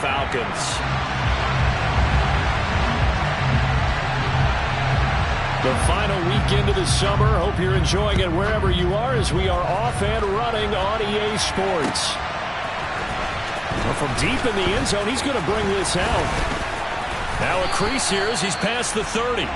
Falcons. The final weekend of the summer. Hope you're enjoying it wherever you are as we are off and running on EA Sports. Well, from deep in the end zone, he's going to bring this out. Now a crease here as he's past the 30.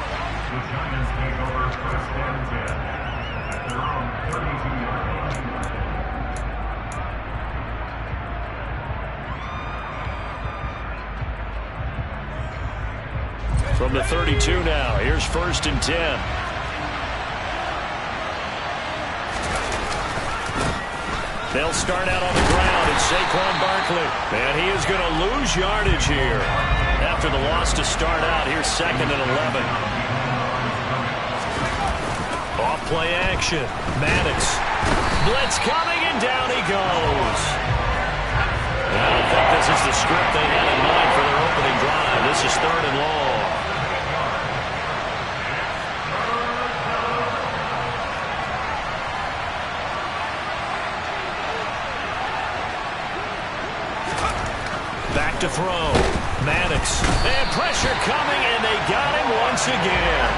From the 32 now, here's 1st and 10. They'll start out on the ground. It's Saquon Barkley. And he is going to lose yardage here. After the loss to start out, here's 2nd and 11. Off play action. Maddox. Blitz coming, and down he goes. I don't think this is the script they had in mind for their opening drive. This is 3rd and long. Back to throw. Maddox. And pressure coming, and they got him once again.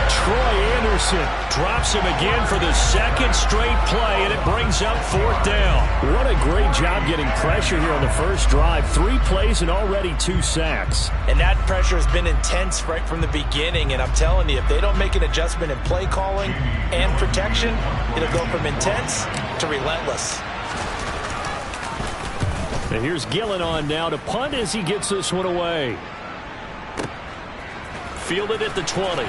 Troy Anderson drops him again for the 2nd straight play, and it brings up 4th down. What a great job getting pressure here on the first drive. 3 plays and already 2 sacks. And that pressure has been intense right from the beginning, and I'm telling you, if they don't make an adjustment in play calling and protection, it'll go from intense to relentless. And here's Gillen on now to punt as he gets this one away. Fielded at the 20.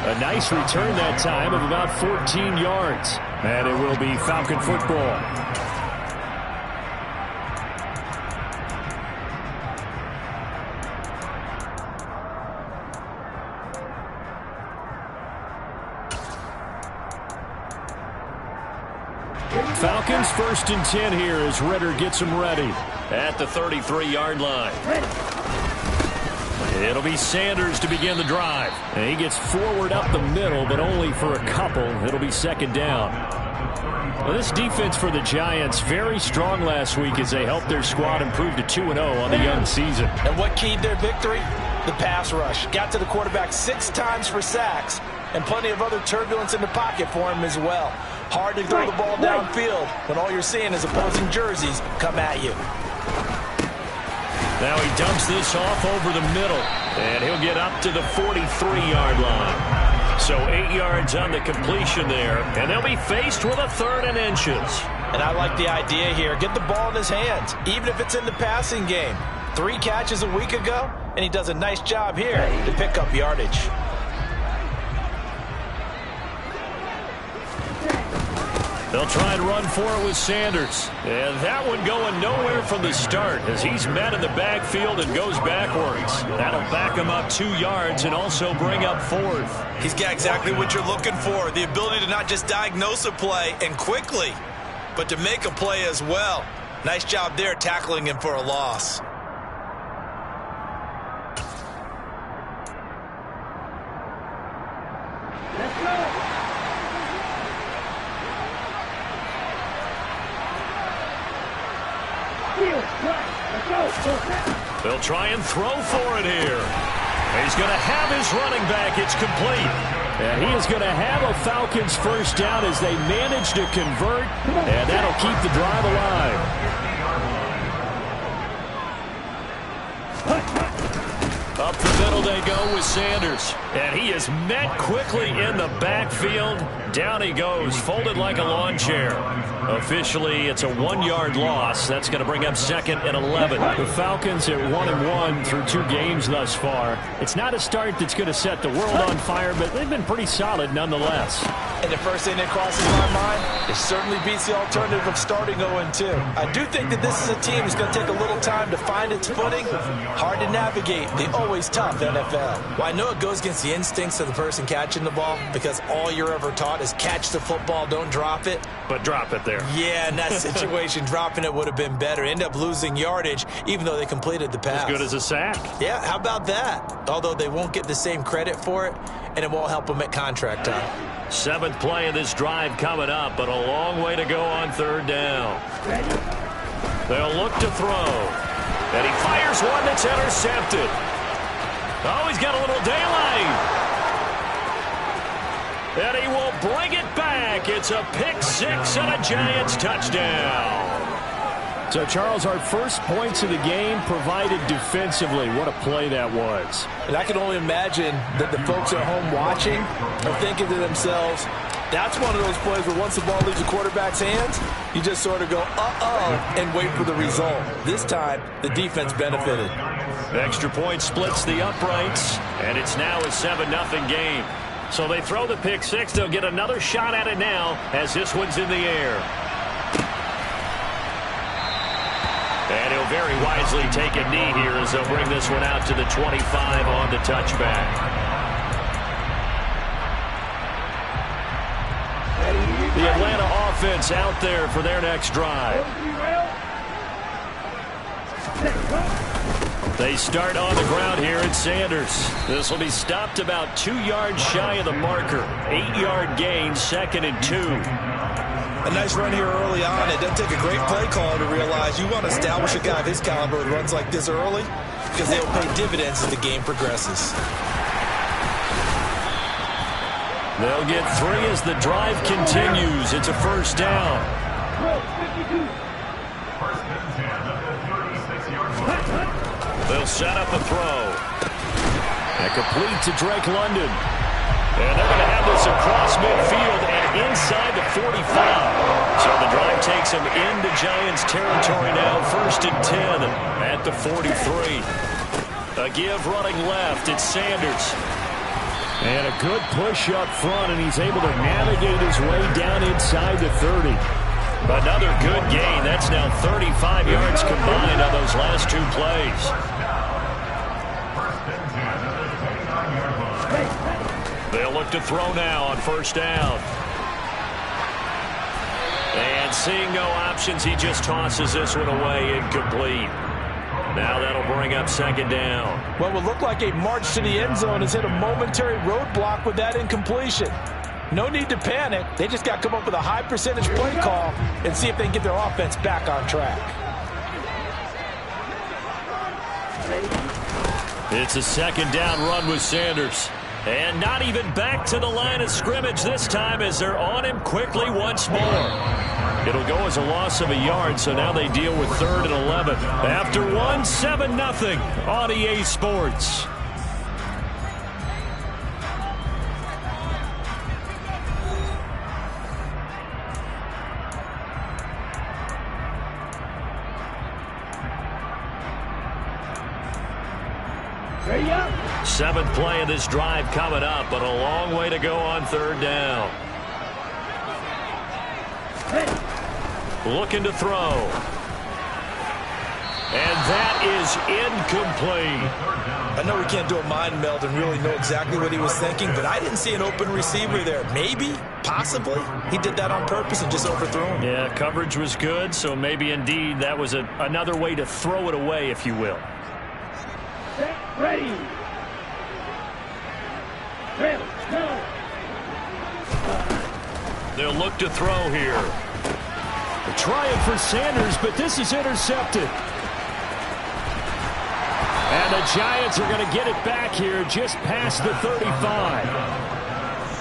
A nice return that time of about 14 yards. And it will be Falcon football. Falcons 1st and 10 here as Ritter gets them ready at the 33-yard line. It'll be Sanders to begin the drive. And he gets forward up the middle, but only for a couple. It'll be 2nd down. Well, this defense for the Giants, very strong last week as they helped their squad improve to 2-0 on the young season. And what keyed their victory? The pass rush. Got to the quarterback 6 times for sacks, and plenty of other turbulence in the pocket for him as well. Hard to throw the ball downfield when all you're seeing is opposing jerseys come at you. Now he dumps this off over the middle, and he'll get up to the 43-yard line. So 8 yards on the completion there, and they'll be faced with a 3rd and inches. And I like the idea here. Get the ball in his hands, even if it's in the passing game. 3 catches a week ago, and he does a nice job here to pick up yardage. They'll try and run for it with Sanders. And that one going nowhere from the start as he's met in the backfield and goes backwards. That'll back him up 2 yards and also bring up 4th. He's got exactly what you're looking for. The ability to not just diagnose a play and quickly, but to make a play as well. Nice job there tackling him for a loss. They'll try and throw for it here. He's going to have his running back. It's complete. And he is going to have a Falcons 1st down as they manage to convert. And that'll keep the drive alive. Up the middle they go with Sanders. And he is met quickly in the backfield. Down he goes, folded like a lawn chair. Officially, it's a 1-yard loss. That's going to bring up 2nd and 11. The Falcons at 1-1 through 2 games thus far. It's not a start that's going to set the world on fire, but they've been pretty solid nonetheless. And the first thing that crosses my mind, it certainly beats the alternative of starting 0-2. I do think that this is a team that's going to take a little time to find its footing. Hard to navigate the always tough NFL. Well, I know it goes against the instincts of the person catching the ball because all you're ever taught is catch the football, don't drop it. But drop it there. Yeah, in that situation, dropping it would have been better. End up losing yardage, even though they completed the pass. As good as a sack. Yeah, how about that? Although they won't get the same credit for it, and it won't help them at contract time. 7th play of this drive coming up, but a long way to go on 3rd down. They'll look to throw. And he fires one that's intercepted. Oh, he's got a little daylight. And he will bring it back. It's a pick six and a Giants touchdown. So, Charles, our first points of the game provided defensively. What a play that was. And I can only imagine that the folks at home watching are thinking to themselves, that's one of those plays where once the ball leaves the quarterback's hands, you just sort of go, uh-oh, and wait for the result. This time, the defense benefited. Extra point splits the uprights, and it's now a 7-0 game. So they throw the pick six. They'll get another shot at it now as this one's in the air. And he'll very wisely take a knee here as they'll bring this one out to the 25 on the touchback. The Atlanta offense out there for their next drive. They start on the ground here at Sanders. This will be stopped about 2 yards shy of the marker. 8-yard gain, 2nd and 2. A nice run here early on. It doesn't take a great play caller to realize you want to establish a guy of his caliber with runs like this early because they'll pay dividends as the game progresses. They'll get 3 as the drive continues. It's a first down. They'll set up a throw. And complete to Drake London. And they're going to have this across midfield and inside the 45. So the drive takes them into Giants territory now. 1st and 10 at the 43. A give running left. It's Sanders. And a good push up front, and he's able to navigate his way down inside the 30. Another good gain. That's now 35 yards combined on those last 2 plays. They'll look to throw now on 1st down. And seeing no options, he just tosses this one away, incomplete. Now that'll bring up 2nd down. What will look like a march to the end zone has hit a momentary roadblock with that incompletion. No need to panic. They just got to come up with a high percentage play call and see if they can get their offense back on track. It's a 2nd down run with Sanders. And not even back to the line of scrimmage this time as they're on him quickly once more. It'll go as a loss of a yard, so now they deal with 3rd and 11. After 1, 7-0 on EA Sports. Seventh play of this drive coming up, but a long way to go on 3rd down. Looking to throw. And that is incomplete. I know we can't do a mind meld and really know exactly what he was thinking, but I didn't see an open receiver there. Maybe, possibly, he did that on purpose and just overthrew him. Yeah, coverage was good, so maybe indeed that was another way to throw it away, if you will. Ready. They'll look to throw here. Trying for Sanders, but this is intercepted. And the Giants are going to get it back here just past the 35.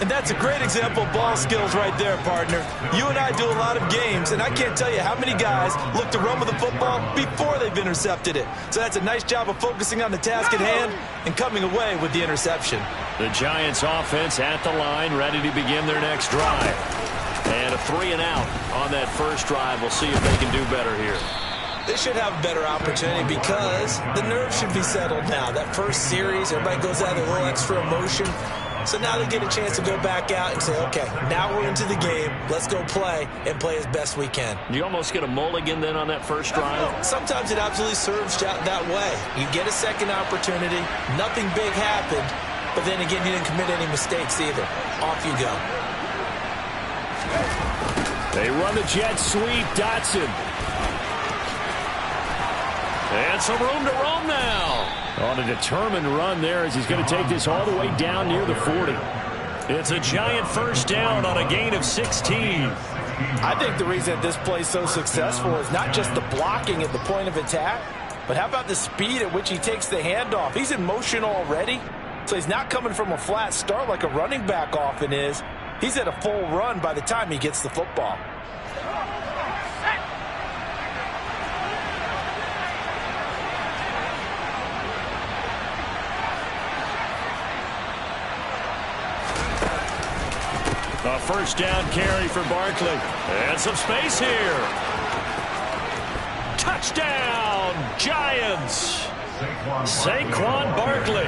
And that's a great example of ball skills right there, partner. You and I do a lot of games, and I can't tell you how many guys look to run with the football before they've intercepted it. So that's a nice job of focusing on the task at hand and coming away with the interception. The Giants offense at the line, ready to begin their next drive. And a 3 and out on that first drive. We'll see if they can do better here. They should have a better opportunity because the nerves should be settled now. That first series, everybody goes out with a little extra emotion. So now they get a chance to go back out and say, okay, now we're into the game. Let's go play and play as best we can. You almost get a mulligan then on that first drive? Sometimes it absolutely serves that way. You get a second opportunity. Nothing big happened. But then again, you didn't commit any mistakes either. Off you go. They run the jet sweep. Dotson. And some room to roam now. On a determined run there as he's going to take this all the way down near the 40. It's a Giant first down on a gain of 16. I think the reason this play is so successful is not just the blocking at the point of attack, but how about the speed at which he takes the handoff? He's in motion already, so he's not coming from a flat start like a running back often is. He's at a full run by the time he gets the football. A first down carry for Barkley. And some space here. Touchdown, Giants. Saquon Barkley.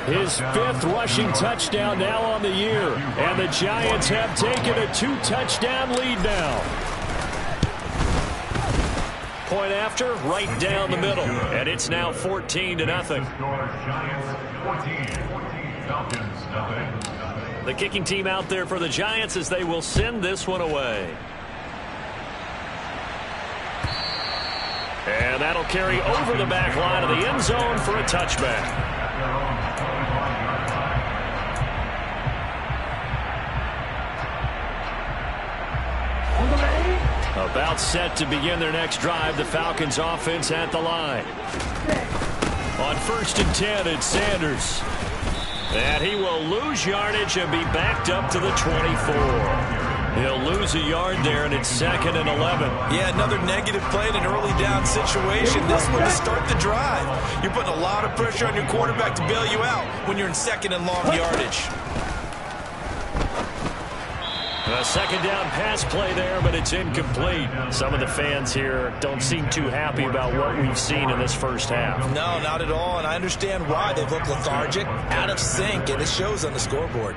His 5th rushing touchdown now on the year. And the Giants have taken a 2-touchdown lead now. Point after, right down the middle. And it's now 14-0. The kicking team out there for the Giants as they will send this one away. And that'll carry over the back line of the end zone for a touchback. About set to begin their next drive, the Falcons offense at the line. On 1st and 10, it's Sanders. And he will lose yardage and be backed up to the 24. He'll lose a yard there, and it's 2nd and 11. Yeah, another negative play in an early down situation. This one to start the drive. You're putting a lot of pressure on your quarterback to bail you out when you're in 2nd and long yardage. A 2nd down pass play there, but it's incomplete. Some of the fans here don't seem too happy about what we've seen in this first half. No, not at all, and I understand why. They've looked lethargic, out of sync, and it shows on the scoreboard.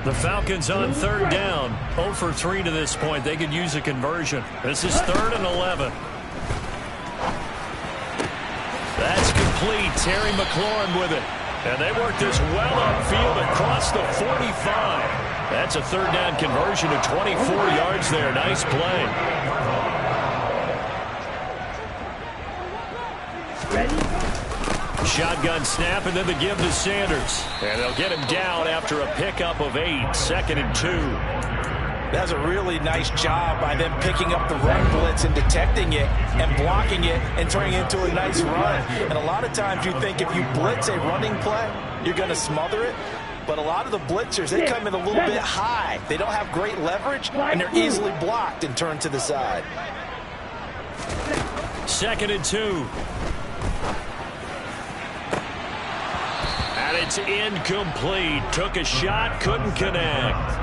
The Falcons on 3rd down. 0 for 3 to this point. They could use a conversion. This is 3rd and 11. That's complete. Terry McLaurin with it. And they work this well upfield across the 45. That's a 3rd down conversion of 24 yards there. Nice play. Shotgun snap, and then the give to Sanders. And they'll get him down after a pickup of 8. 2nd and 2. That's a really nice job by them picking up the run blitz and detecting it and blocking it and turning it into a nice run. And a lot of times you think if you blitz a running play, you're going to smother it. But a lot of the blitzers, they come in a little bit high. They don't have great leverage, and they're easily blocked and turned to the side. 2nd and 2. And it's incomplete. Took a shot, couldn't connect.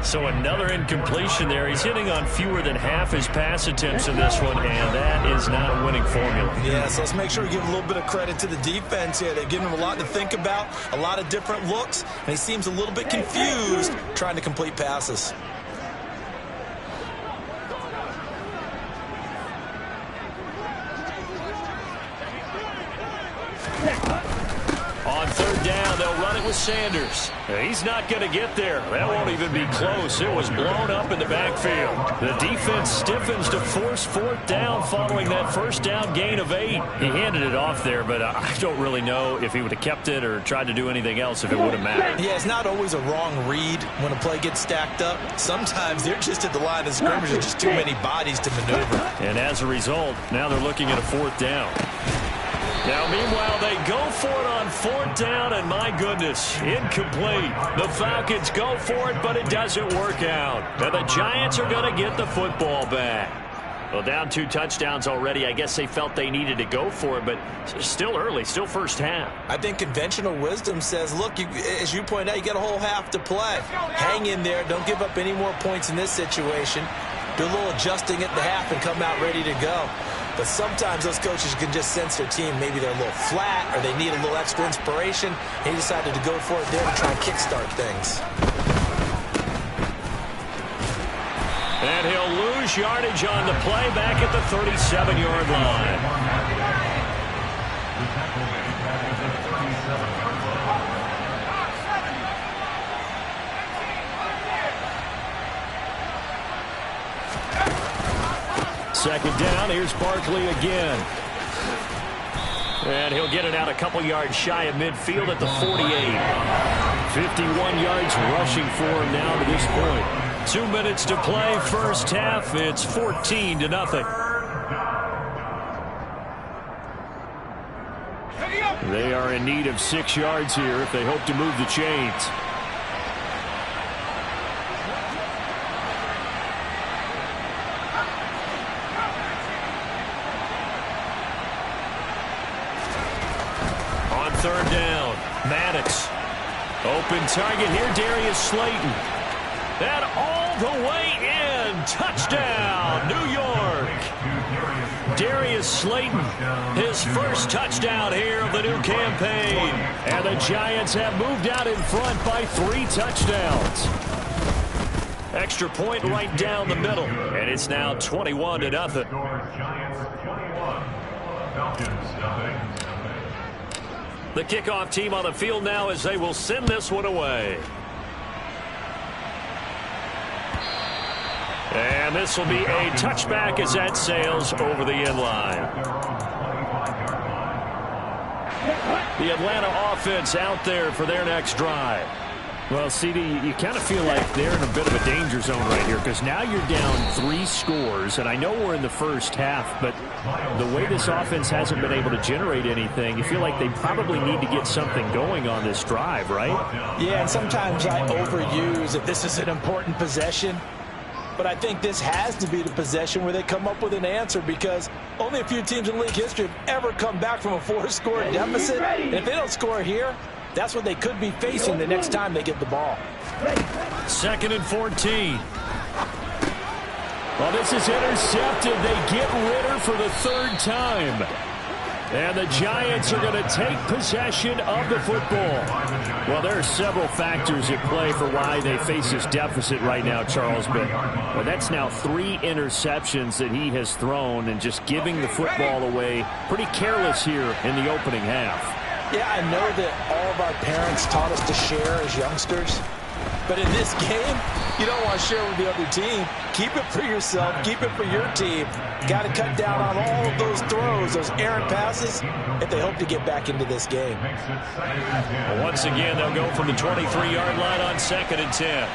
So another incompletion there. He's hitting on fewer than half his pass attempts in this one, and that is not a winning formula. Yeah, so let's make sure we give a little bit of credit to the defense here. They've given him a lot to think about, a lot of different looks, and he seems a little bit confused trying to complete passes. On 3rd down, they'll run it with Sanders. He's not going to get there. That won't even be close. It was blown up in the backfield. The defense stiffens to force 4th down following that 1st down gain of 8. He handed it off there, but I don't really know if he would have kept it or tried to do anything else if it would have mattered. Yeah, it's not always a wrong read when a play gets stacked up. Sometimes they're just at the line of scrimmage. There's just too many bodies to maneuver. And as a result, now they're looking at a 4th down. Now, meanwhile, they go for it on 4th down, and my goodness, incomplete. The Falcons go for it, but it doesn't work out. And the Giants are going to get the football back. Well, down 2 touchdowns already. I guess they felt they needed to go for it, but still early, still first half. I think conventional wisdom says, look, as you point out, you got a whole half to play. Hang in there. Don't give up any more points in this situation. Do a little adjusting at the half and come out ready to go. But sometimes those coaches can just sense their team. Maybe they're a little flat or they need a little extra inspiration. He decided to go for it there to try and kickstart things. And he'll lose yardage on the play back at the 37-yard line. Second down, here's Barkley again. And he'll get it out a couple yards shy of midfield at the 48. 51 yards rushing for him now to this point. 2 minutes to play first half. It's 14-0. They are in need of 6 yards here if they hope to move the chains. On third down, Maddox. Open target here, Darius Slayton. And all the way in. Touchdown, New York. Darius Slayton, his first touchdown here of the new campaign. And the Giants have moved out in front by 3 touchdowns. Extra point right down the middle. And it's now 21-0. The kickoff team on the field now as they will send this one away. And this will be a touchback as that sails over the end line. The Atlanta offense out there for their next drive. Well, CD, you kind of feel like they're in a bit of a danger zone right here because now you're down 3 scores, and I know we're in the first half, but the way this offense hasn't been able to generate anything, you feel like they probably need to get something going on this drive, right? Yeah, and sometimes I overuse that this is an important possession, but I think this has to be the possession where they come up with an answer because only a few teams in league history have ever come back from a 4-score deficit, and if they don't score here, that's what they could be facing the next time they get the ball. 2nd and 14. Well, this is intercepted. They get Ritter for the 3rd time. And the Giants are going to take possession of the football. Well, there are several factors at play for why they face this deficit right now, Charles. But that's now 3 interceptions that he has thrown and just giving the football away pretty careless here in the opening half. Yeah, I know that all of our parents taught us to share as youngsters. But in this game, you don't want to share with the other team. Keep it for yourself. Keep it for your team. Got to cut down on all of those throws, those errant passes, if they hope to get back into this game. Well, once again, they'll go from the 23-yard line on 2nd and 10.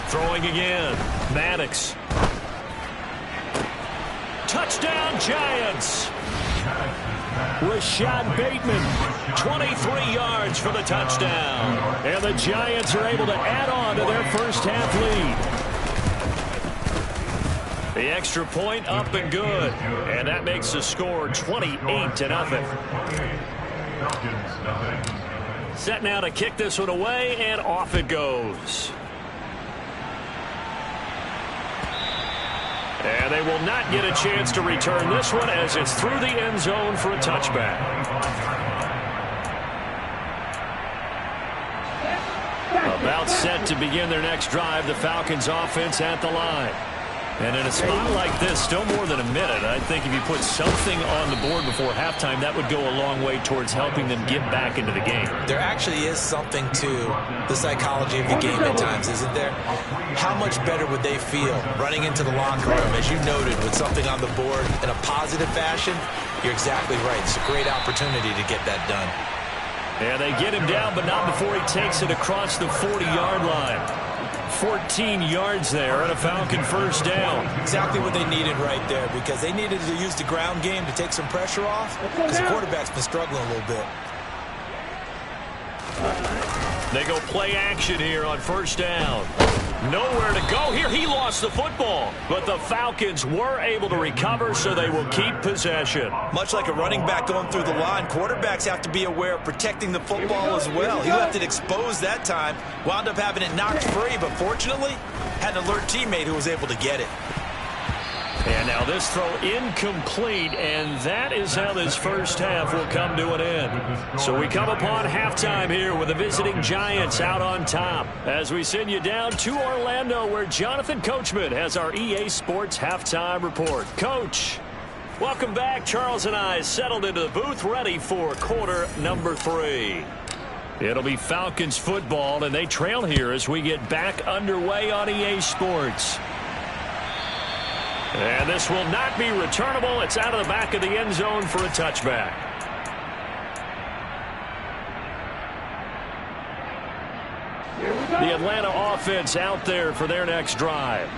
Throwing again, Maddox. Touchdown, Giants. Rashad Bateman, 23 yards for the touchdown. And the Giants are able to add on to their first half lead. The extra point up and good. And that makes the score 28-0. Set now to kick this one away, and off it goes. And they will not get a chance to return this one as it's through the end zone for a touchback. About set to begin their next drive, the Falcons offense at the line. And in a spot like this, still more than a minute, I think if you put something on the board before halftime, that would go a long way towards helping them get back into the game. There actually is something to the psychology of the game at times, isn't there? How much better would they feel running into the locker room, as you noted, with something on the board in a positive fashion? You're exactly right. It's a great opportunity to get that done. And they get him down, but not before he takes it across the 40-yard line. 14 yards there and a Falcon first down. Exactly what they needed right there, because they needed to use the ground game to take some pressure off, because the quarterback's been struggling a little bit. They go play action here on first down. Nowhere to go here. He lost the football, but the Falcons were able to recover, so they will keep possession. Much like a running back going through the line, quarterbacks have to be aware of protecting the football as well. He left it exposed that time, wound up having it knocked free, but fortunately had an alert teammate who was able to get it. And now this throw incomplete, and that is how this first half will come to an end. So we come upon halftime here with the visiting Giants out on top as we send you down to Orlando, where Jonathan Coachman has our EA Sports halftime report. Coach, welcome back. Charles and I settled into the booth ready for quarter number 3. It'll be Falcons football, and they trail here as we get back underway on EA Sports. And this will not be returnable. It's out of the back of the end zone for a touchback. The Atlanta offense out there for their next drive.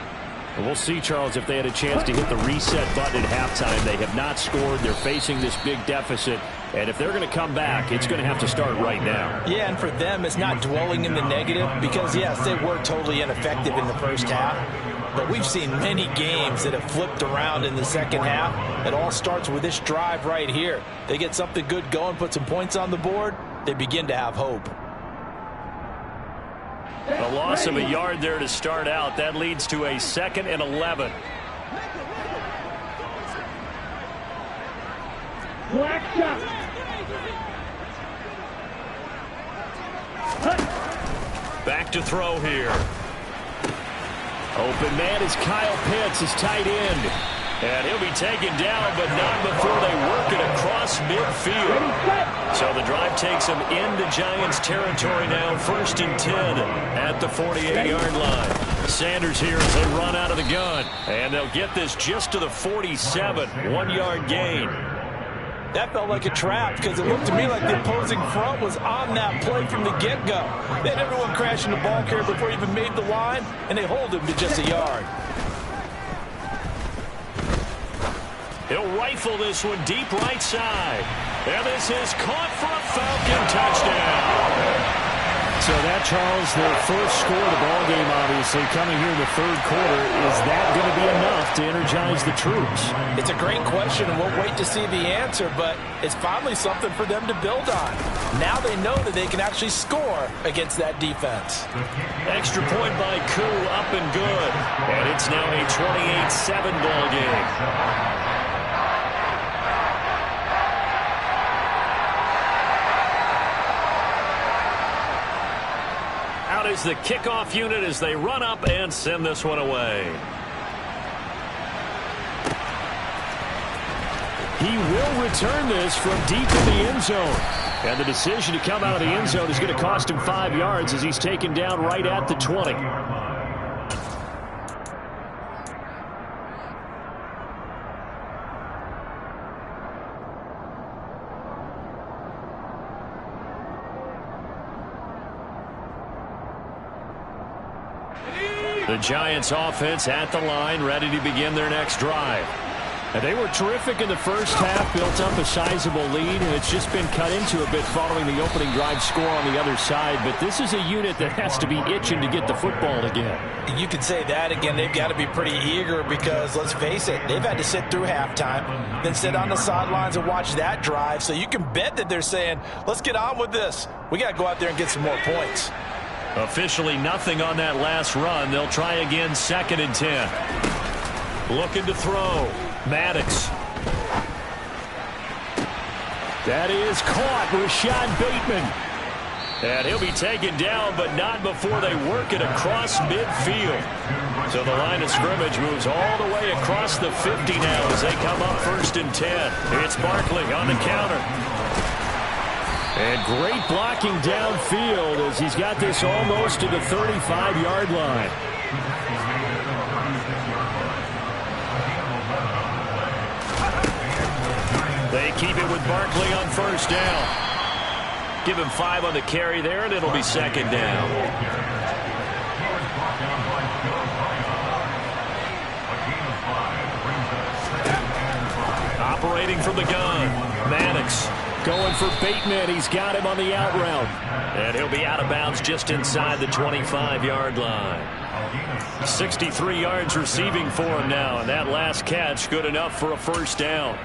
And we'll see, Charles, if they had a chance to hit the reset button at halftime. They have not scored. They're facing this big deficit. And if they're going to come back, it's going to have to start right now. Yeah, and for them, it's not dwelling in the negative because, yes, they were totally ineffective in the first half. But we've seen many games that have flipped around in the second half. It all starts with this drive right here. They get something good going, put some points on the board, they begin to have hope. A loss of a yard there to start out. That leads to a 2nd and 11. Back to throw here. Open man is Kyle Pitts, his tight end. And he'll be taken down, but not before they work it across midfield. So the drive takes them into Giants territory now. 1st and 10 at the 48-yard line. Sanders here as they run out of the gun. And they'll get this just to the 47. 1-yard gain. That felt like a trap because it looked to me like the opposing front was on that play from the get-go. They had everyone crashing the ball carrier before he even made the line, and they hold him to just a yard. He'll rifle this one deep right side. And this is caught for a Falcon touchdown. So that, Charles, their first score of the ball game, obviously, coming here in the 3rd quarter. Is that going to be enough to energize the troops? It's a great question, and we'll wait to see the answer, but it's finally something for them to build on. Now they know that they can actually score against that defense. Extra point by Koo, up and good. And it's now a 28-7 ball game. Is the kickoff unit as they run up and send this one away. He will return this from deep in the end zone. And the decision to come out of the end zone is going to cost him 5 yards as he's taken down right at the 20. The Giants offense at the line, ready to begin their next drive. And they were terrific in the first half, built up a sizable lead, and it's just been cut into a bit following the opening drive score on the other side. But this is a unit that has to be itching to get the football again. You could say that again. They've got to be pretty eager because, let's face it, they've had to sit through halftime, then sit on the sidelines and watch that drive. So you can bet that they're saying, let's get on with this. We got to go out there and get some more points. Officially nothing on that last run. They'll try again, 2nd and 10. Looking to throw. Maddox. That is caught. Rashad Bateman. And he'll be taken down, but not before they work it across midfield. So the line of scrimmage moves all the way across the 50 now as they come up 1st and 10. It's Barkley on the counter. And great blocking downfield as he's got this almost to the 35-yard line. They keep it with Barkley on 1st down. Give him 5 on the carry there, and it'll be 2nd down. Operating from the gun, Maddox. Going for Bateman. He's got him on the out route. And he'll be out of bounds just inside the 25-yard line. 63 yards receiving for him now, and that last catch good enough for a 1st down.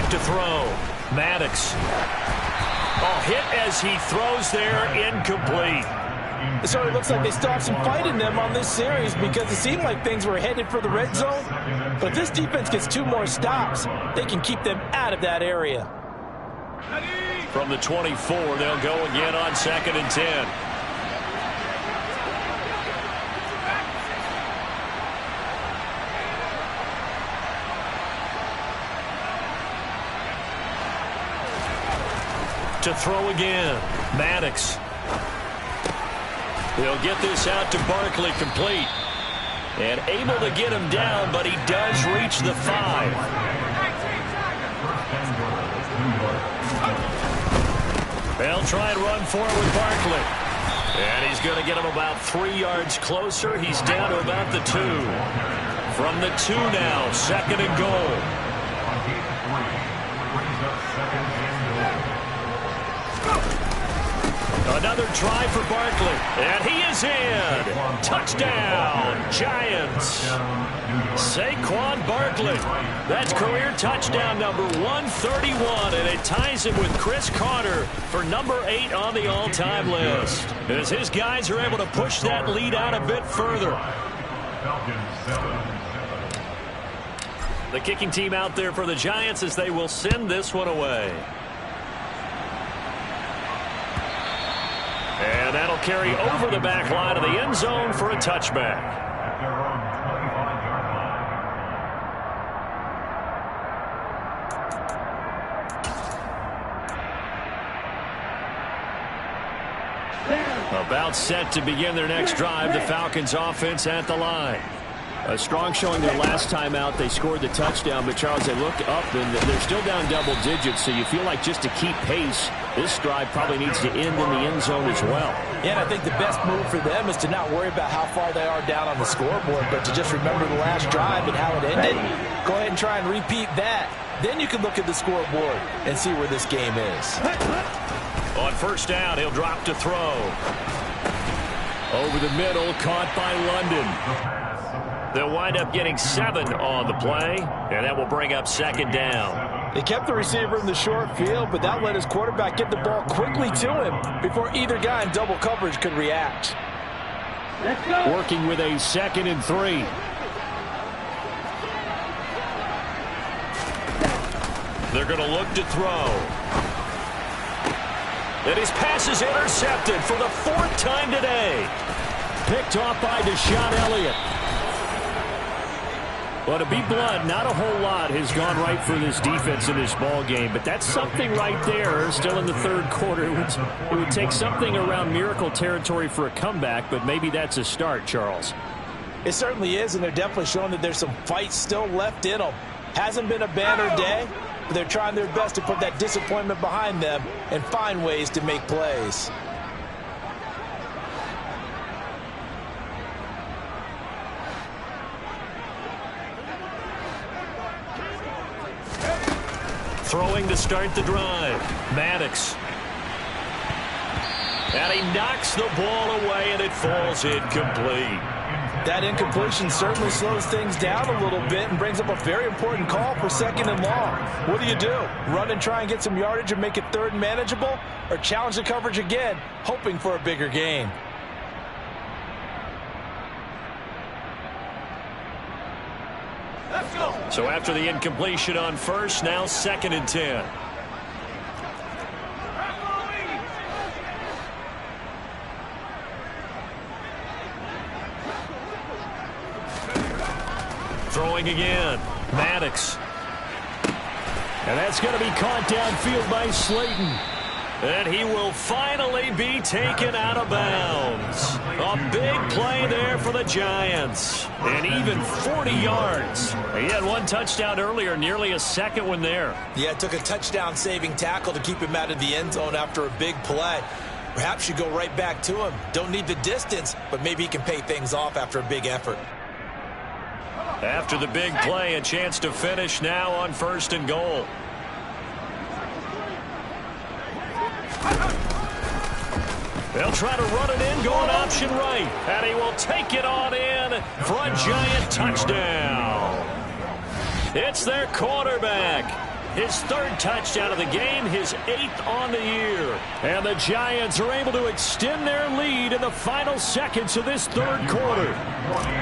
To throw. Maddox. Oh, hit as he throws there, incomplete. So it looks like they still have some fight in them on this series because it seemed like things were headed for the red zone. But if this defense gets 2 more stops, they can keep them out of that area. From the 24, they'll go again on 2nd and 10. To throw again, Maddox. He'll get this out to Barkley, complete. And able to get him down, but he does reach the 5. They'll try and run forward with Barkley. And he's going to get him about 3 yards closer. He's down to about the 2. From the 2 now, 2nd and goal. Another try for Barkley, and he is in. Touchdown, Giants. Saquon Barkley. That's career touchdown number 131, and it ties him with Chris Carter for number 8 on the all-time list. As his guys are able to push that lead out a bit further. The kicking team out there for the Giants as they will send this one away. And that'll carry over the back line of the end zone for a touchback. About set to begin their next drive, the Falcons offense at the line. A strong showing their last time out. They scored the touchdown, but Charles, they look up and they're still down double digits, so you feel like just to keep pace, this drive probably needs to end in the end zone as well. Yeah, and I think the best move for them is to not worry about how far they are down on the scoreboard, but to just remember the last drive and how it ended. Go ahead and try and repeat that. Then you can look at the scoreboard and see where this game is. On 1st down, he'll drop to throw. Over the middle, caught by London. They'll wind up getting 7 on the play, and that will bring up 2nd down. They kept the receiver in the short field, but that let his quarterback get the ball quickly to him before either guy in double coverage could react. Working with a 2nd and 3. They're going to look to throw. And his pass is intercepted for the 4th time today. Picked off by Deshaun Elliott. Well, to be blunt, not a whole lot has gone right for this defense in this ball game, but that's something right there. Still in the 3rd quarter, it would take something around miracle territory for a comeback, but maybe that's a start, Charles. It certainly is, and they're definitely showing that there's some fight still left in them. Hasn't been a banner day, but they're trying their best to put that disappointment behind them and find ways to make plays. Throwing to start the drive, Maddox. And he knocks the ball away, and it falls incomplete. That incompletion certainly slows things down a little bit and brings up a very important call for 2nd and long. What do? Run and try and get some yardage and make it 3rd and manageable, or challenge the coverage again, hoping for a bigger gain? So after the incompletion on 1st, now 2nd and 10. Throwing again, Maddox. And that's going to be caught downfield by Slayton. And he will finally be taken out of bounds. A big play there for the Giants. And even 40 yards. He had 1 touchdown earlier, nearly a 2nd one there. Yeah, it took a touchdown-saving tackle to keep him out of the end zone after a big play. Perhaps you go right back to him. Don't need the distance, but maybe he can pay things off after a big effort. After the big play, a chance to finish now on 1st and goal. They'll try to run it in, going option right. And he will take it on in for a Giant touchdown. It's their quarterback. His third touchdown of the game, his 8th on the year. And the Giants are able to extend their lead in the final seconds of this third quarter.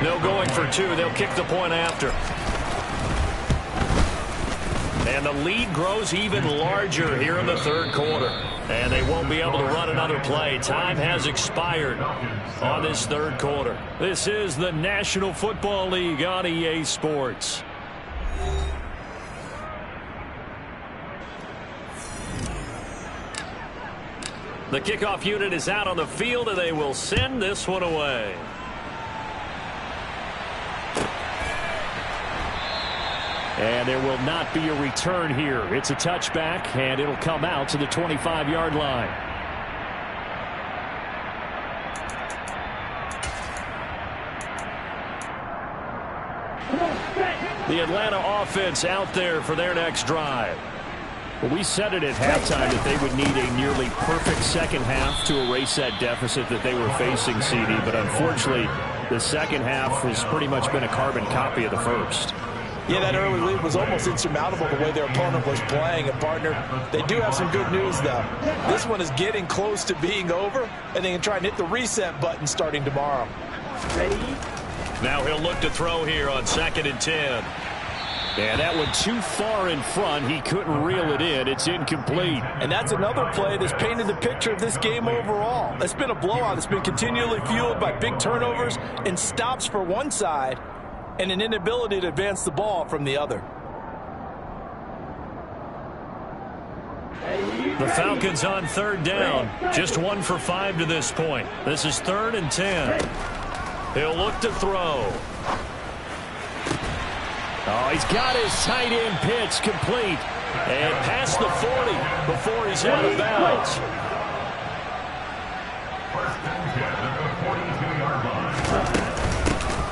No going for two. They'll kick the point after. And the lead grows even larger here in the third quarter. And they won't be able to run another play. Time has expired on this third quarter. This is the National Football League on EA Sports. The kickoff unit is out on the field, and they will send this one away. And there will not be a return here. It's a touchback, and it'll come out to the 25-yard line. The Atlanta offense out there for their next drive. Well, we said it at halftime that they would need a nearly perfect second half to erase that deficit that they were facing, CD. But unfortunately, the second half has pretty much been a carbon copy of the first. Yeah, that early lead was almost insurmountable the way their opponent was playing. And, partner, they do have some good news, though. This one is getting close to being over, and they can try and hit the reset button starting tomorrow. Ready? Now he'll look to throw here on 2nd and 10. And that one too far in front. He couldn't reel it in. It's incomplete. And that's another play that's painted the picture of this game overall. It's been a blowout. It's been continually fueled by big turnovers and stops for one side and an inability to advance the ball from the other. The Falcons on 3rd down. Just 1 for 5 to this point. This is 3rd and 10. He'll look to throw. Oh, he's got his tight end pitch complete. And past the 40 before he's out of bounds.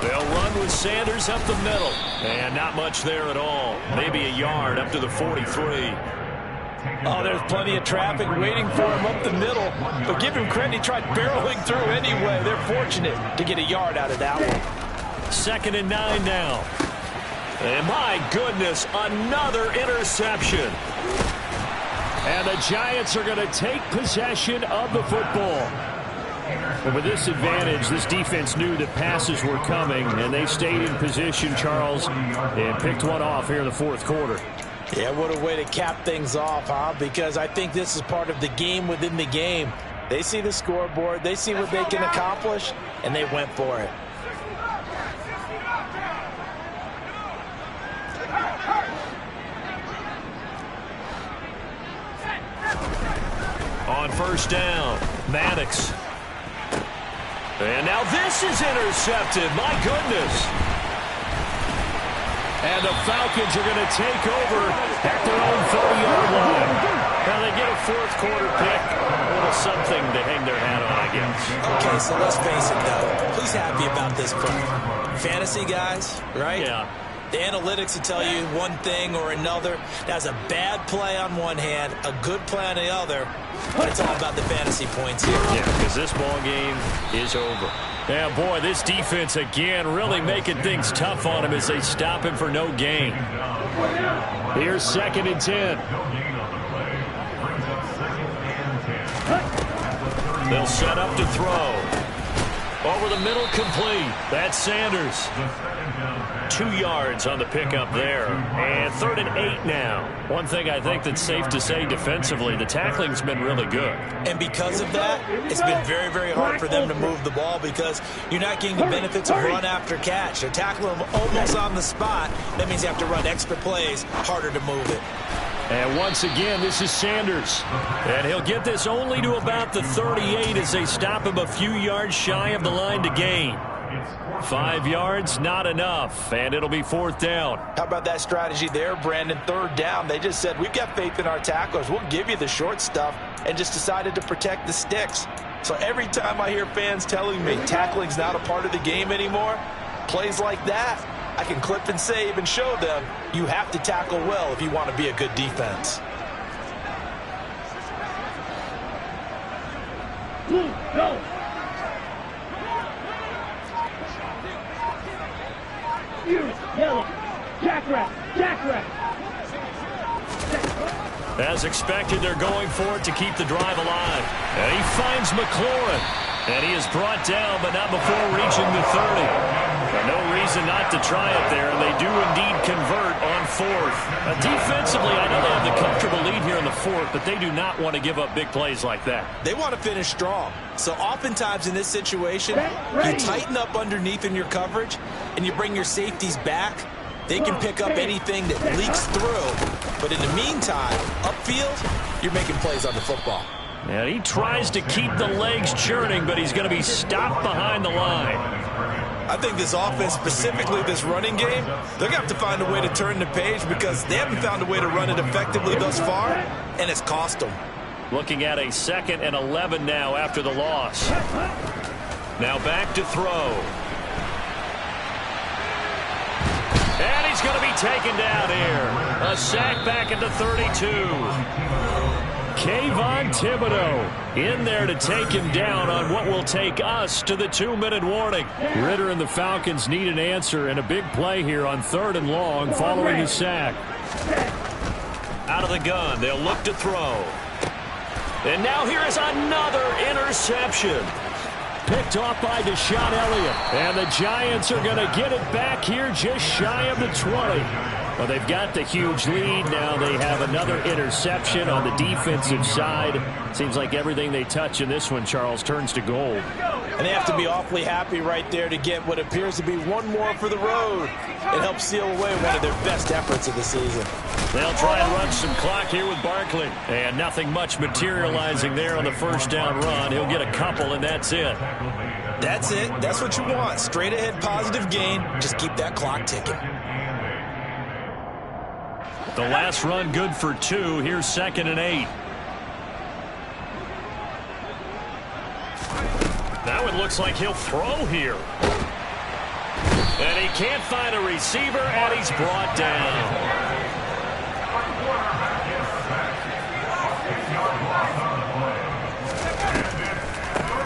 They'll run with Sanders up the middle. And not much there at all. Maybe a yard up to the 43. Oh, there's plenty of traffic waiting for him up the middle. But give him credit, he tried barreling through anyway. They're fortunate to get a yard out of that one. 2nd and 9 now. And my goodness, another interception. And the Giants are going to take possession of the football. And with this advantage, this defense knew that passes were coming, and they stayed in position, Charles, and picked one off here in the 4th quarter. Yeah, what a way to cap things off, huh? Because I think this is part of the game within the game. They see the scoreboard, they see what they can accomplish, and they went for it. On 1st down, Maddox. And now this is intercepted. My goodness. And the Falcons are going to take over at their own 30-yard line. Now they get a 4th quarter pick. A little something to hang their hat on, I guess. Okay, so let's face it, though. Who's happy about this play? Fantasy guys, right? Yeah. The analytics will tell you one thing or another. That's a bad play on one hand, a good play on the other, but it's all about the fantasy points here. Yeah, because this ball game is over. Yeah, boy, this defense again really making things tough on him as they stop him for no gain. Here's 2nd and 10. They'll set up to throw. Over the middle, complete. That's Sanders. 2 yards on the pickup there. And 3rd and 8 now. One thing I think that's safe to say defensively, the tackling's been really good. And because of that, it's been very, very hard for them to move the ball because you're not getting the benefits of run after catch. They're tackling them almost on the spot. That means you have to run extra plays, harder to move it. And once again, this is Sanders. And he'll get this only to about the 38 as they stop him a few yards shy of the line to gain. 5 yards, not enough, and it'll be 4th down. How about that strategy there, Brandon? 3rd down. They just said, we've got faith in our tacklers. We'll give you the short stuff, and just decided to protect the sticks. So every time I hear fans telling me tackling's not a part of the game anymore, plays like that, I can clip and save and show them you have to tackle well if you want to be a good defense. Go! Yellow. Jack rap. As expected, they're going for it to keep the drive alive. And he finds McLaurin. And he is brought down, but not before reaching the 30. No reason not to try it there, and they do indeed convert on fourth. Defensively, I know they have the comfortable lead here in the fourth, but they do not want to give up big plays like that. They want to finish strong. So oftentimes in this situation, you tighten up underneath in your coverage, and you bring your safeties back. They can pick up anything that leaks through. But in the meantime, upfield, you're making plays on the football. And he tries to keep the legs churning, but he's going to be stopped behind the line. I think this offense, specifically this running game, they're going to have to find a way to turn the page because they haven't found a way to run it effectively thus far, and it's cost them. Looking at a 2nd and 11 now after the loss. Now back to throw. And he's going to be taken down here. A sack back into 32. Kayvon Thibodeau in there to take him down on what will take us to the 2-minute warning. Ritter and the Falcons need an answer, and a big play here on 3rd and long following the sack. Out of the gun, they'll look to throw. And now here is another interception. Picked off by Deshaun Elliott. And the Giants are going to get it back here just shy of the 20. Well, they've got the huge lead. Now they have another interception on the defensive side. Seems like everything they touch in this one, Charles, turns to gold. And they have to be awfully happy right there to get what appears to be one more for the road. It helps seal away one of their best efforts of the season. They'll try and run some clock here with Barkley. And nothing much materializing there on the first down run. He'll get a couple, and that's it. That's it. That's what you want. Straight ahead positive gain. Just keep that clock ticking. The last run good for 2. Here's 2nd and 8. Now it looks like he'll throw here. And he can't find a receiver, and he's brought down.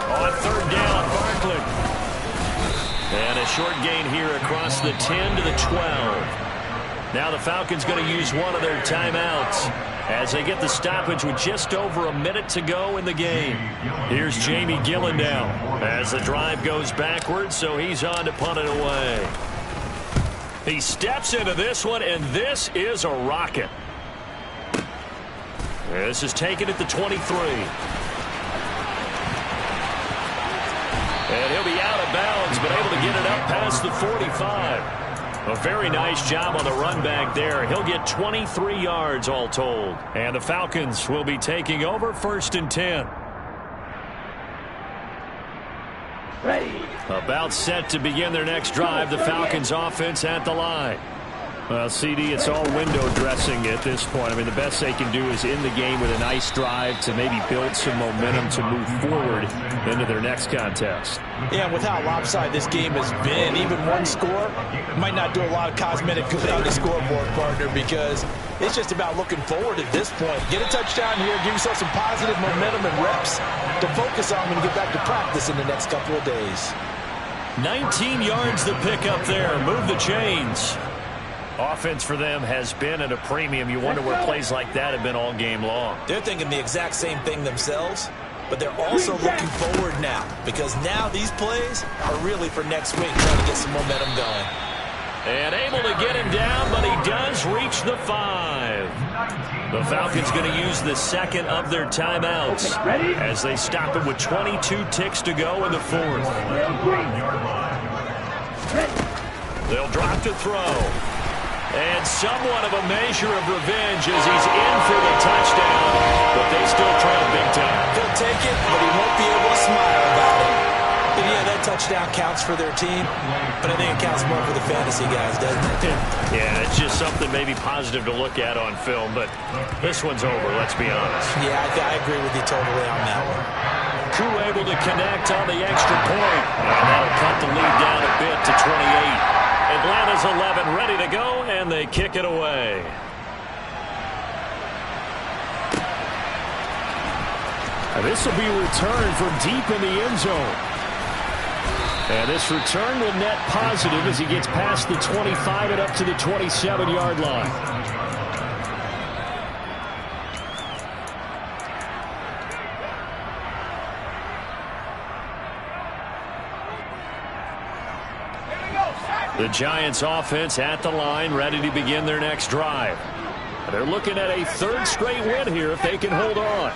On 3rd down, Barkley. And a short gain here across the 10 to the 12. Now the Falcons going to use one of their timeouts as they get the stoppage with just over a minute to go in the game. Here's Jamie Gillen now as the drive goes backwards, so he's on to punt it away. He steps into this one, and this is a rocket. This is taken at the 23. And he'll be out of bounds, but able to get it up past the 45. A very nice job on the run back there. He'll get 23 yards all told. And the Falcons will be taking over 1st and 10. Ready. About set to begin their next drive. The Falcons offense at the line. Well, CD, it's all window dressing at this point. I mean, the best they can do is end the game with a nice drive to maybe build some momentum to move forward into their next contest. Yeah, with how lopsided this game has been, even one score might not do a lot of cosmetic good on the scoreboard, partner, because it's just about looking forward at this point. Get a touchdown here, give yourself some positive momentum and reps to focus on when you get back to practice in the next couple of days. 19 yards to pick up there. Move the chains. Offense for them has been at a premium. You wonder where plays like that have been all game long. They're thinking the exact same thing themselves, but they're also looking forward now because now these plays are really for next week, trying to get some momentum going. And able to get him down, but he does reach the 5. The Falcons going to use the 2nd of their timeouts as they stop it with 22 ticks to go in the 4th. They'll drop to throw. And somewhat of a measure of revenge as he's in for the touchdown, but they still trail big time. He'll take it, but he won't be able to smile about it. And yeah, that touchdown counts for their team, but I think it counts more for the fantasy guys, doesn't it? Yeah, it's just something maybe positive to look at on film, but this one's over, let's be honest. Yeah, I agree with you totally on that one. Crew able to connect on the extra point, and that'll cut the lead down a bit to 28. Atlanta's 11 ready to go, and they kick it away. And this will be a return from deep in the end zone. And this return will net positive as he gets past the 25 and up to the 27-yard line. The Giants offense at the line, ready to begin their next drive. They're looking at a third straight win here if they can hold on.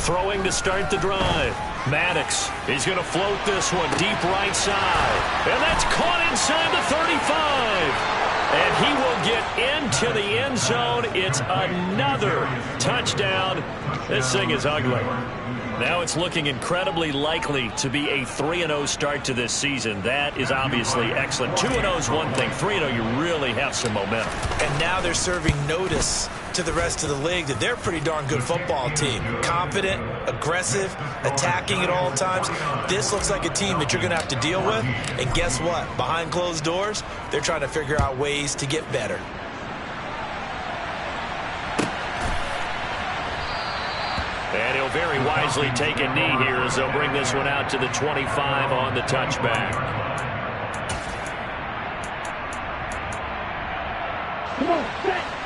Throwing to start the drive. Maddox, he's going to float this one deep right side. And that's caught inside the 35. And he will get into the end zone. It's another touchdown. This thing is ugly. Now it's looking incredibly likely to be a 3-0 start to this season. That is obviously excellent. 2-0 is one thing. 3-0, you really have some momentum. And now they're serving notice to the rest of the league that they're a pretty darn good football team. Confident, aggressive, attacking at all times. This looks like a team that you're going to have to deal with. And guess what? Behind closed doors, they're trying to figure out ways to get better. And he'll very wisely take a knee here as they'll bring this one out to the 25 on the touchback.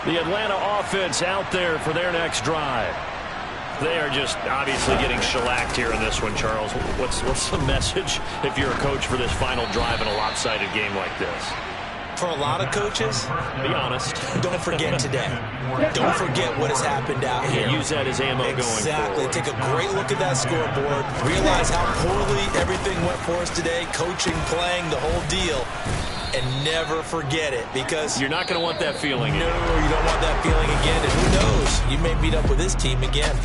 The Atlanta offense out there for their next drive. They are just obviously getting shellacked here in this one, Charles. What's the message if you're a coach for this final drive in a lopsided game like this? For a lot of coaches, be honest. Don't forget today. Don't forget what has happened out here. Use that as ammo going forward. Exactly. Take a great look at that scoreboard. Realize how poorly everything went for us today. Coaching, playing, the whole deal. And never forget it, because you're not going to want that feeling. No, you don't want that feeling again. And who knows? You may meet up with this team again.